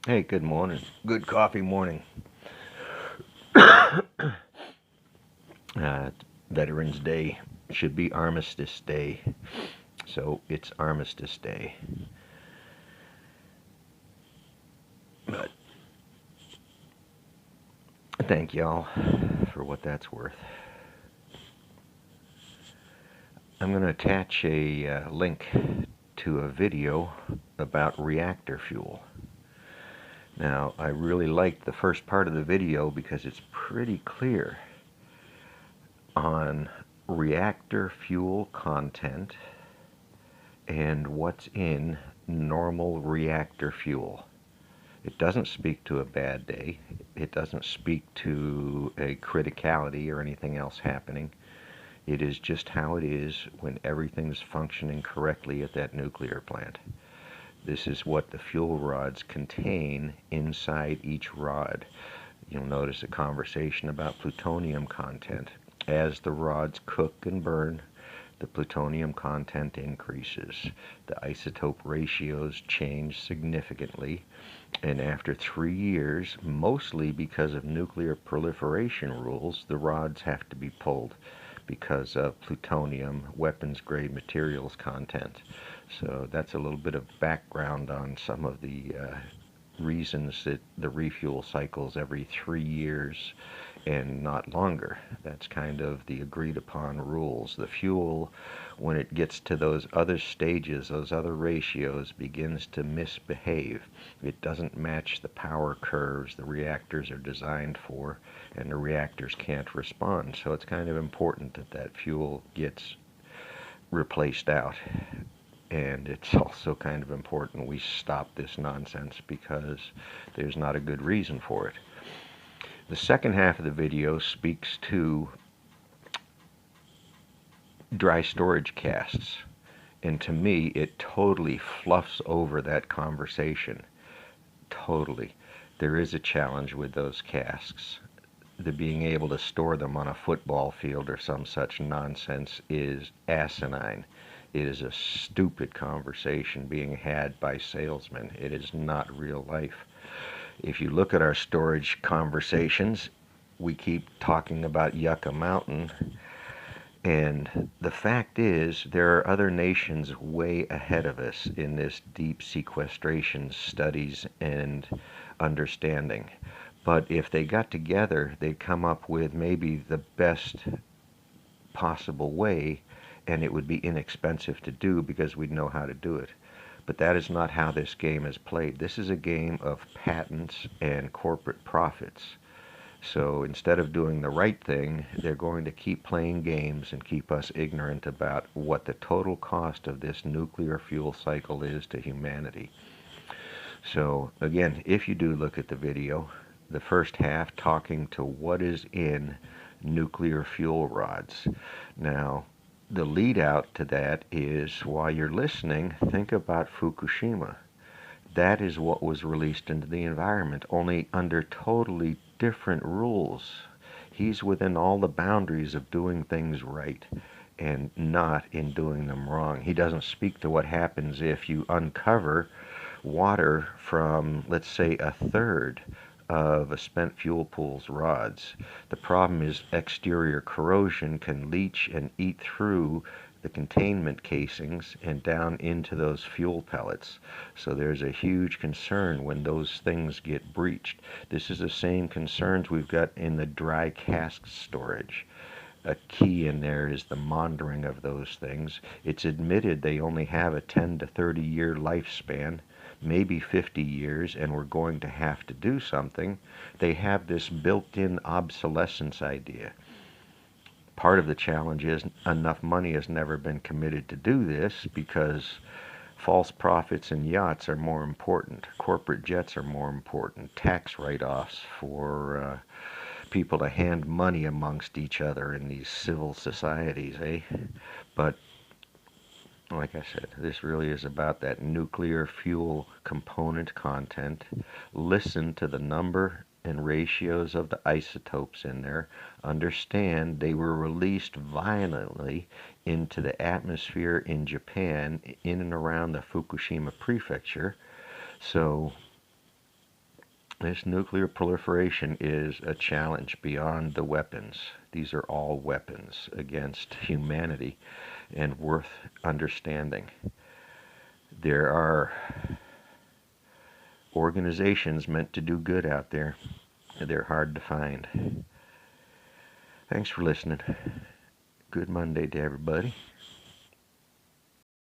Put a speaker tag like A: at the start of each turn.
A: Hey, good morning. Good coffee morning. Uh, Veterans Day should be Armistice Day, so it's Armistice Day. But thank y'all for what that's worth. I'm going to attach a link to a video about reactor fuel. Now, I really liked the first part of the video because it's pretty clear on reactor fuel content and what's in normal reactor fuel. It doesn't speak to a bad day. It doesn't speak to a criticality or anything else happening. It is just how it is when everything's functioning correctly at that nuclear plant. This is what the fuel rods contain inside each rod. You'll notice a conversation about plutonium content. As the rods cook and burn, the plutonium content increases. The isotope ratios change significantly, and after 3 years, mostly because of nuclear proliferation rules, the rods have to be pulled because of plutonium weapons-grade materials content. So that's a little bit of background on some of the reasons that the refuel cycles every 3 years and not longer. That's kind of the agreed upon rules. The fuel, when it gets to those other stages, those other ratios, begins to misbehave. It doesn't match the power curves the reactors are designed for, and the reactors can't respond. So it's kind of important that that fuel gets replaced out. And it's also kind of important we stop this nonsense because there's not a good reason for it. The second half of the video speaks to dry storage casks. And to me, it totally fluffs over that conversation. Totally. There is a challenge with those casks. The being able to store them on a football field or some such nonsense is asinine. It is a stupid conversation being had by salesmen. It is not real life. If you look at our storage conversations, we keep talking about Yucca Mountain, and the fact is there are other nations way ahead of us in this deep sequestration studies and understanding. But if they got together, they'd come up with maybe the best possible way, and it would be inexpensive to do because we'd know how to do it. But that is not how this game is played. This is a game of patents and corporate profits. So instead of doing the right thing, they're going to keep playing games and keep us ignorant about what the total cost of this nuclear fuel cycle is to humanity. So again, if you do look at the video, the first half talking to what is in nuclear fuel rods. Now, the lead out to that is, while you're listening, think about Fukushima. That is what was released into the environment, only under totally different rules. He's within all the boundaries of doing things right and not in doing them wrong. He doesn't speak to what happens if you uncover water from, let's say, a third of a spent fuel pool's rods. The problem is exterior corrosion can leach and eat through the containment casings and down into those fuel pellets. So there's a huge concern when those things get breached. This is the same concerns we've got in the dry cask storage. A key in there is the monitoring of those things. It's admitted they only have a 10 to 30 year lifespan, maybe 50 years, and we're going to have to do something. They have this built-in obsolescence idea. Part of the challenge is enough money has never been committed to do this because false profits and yachts are more important. Corporate jets are more important. Tax write-offs for people to hand money amongst each other in these civil societies, eh? But like I said, this really is about that nuclear fuel component content. Listen to the number and ratios of the isotopes in there. Understand they were released violently into the atmosphere in Japan, in and around the Fukushima prefecture. So This nuclear proliferation is a challenge beyond the weapons. These are all weapons against humanity and worth understanding. There are organizations meant to do good out there. They're hard to find. Thanks for listening. Good Monday to everybody.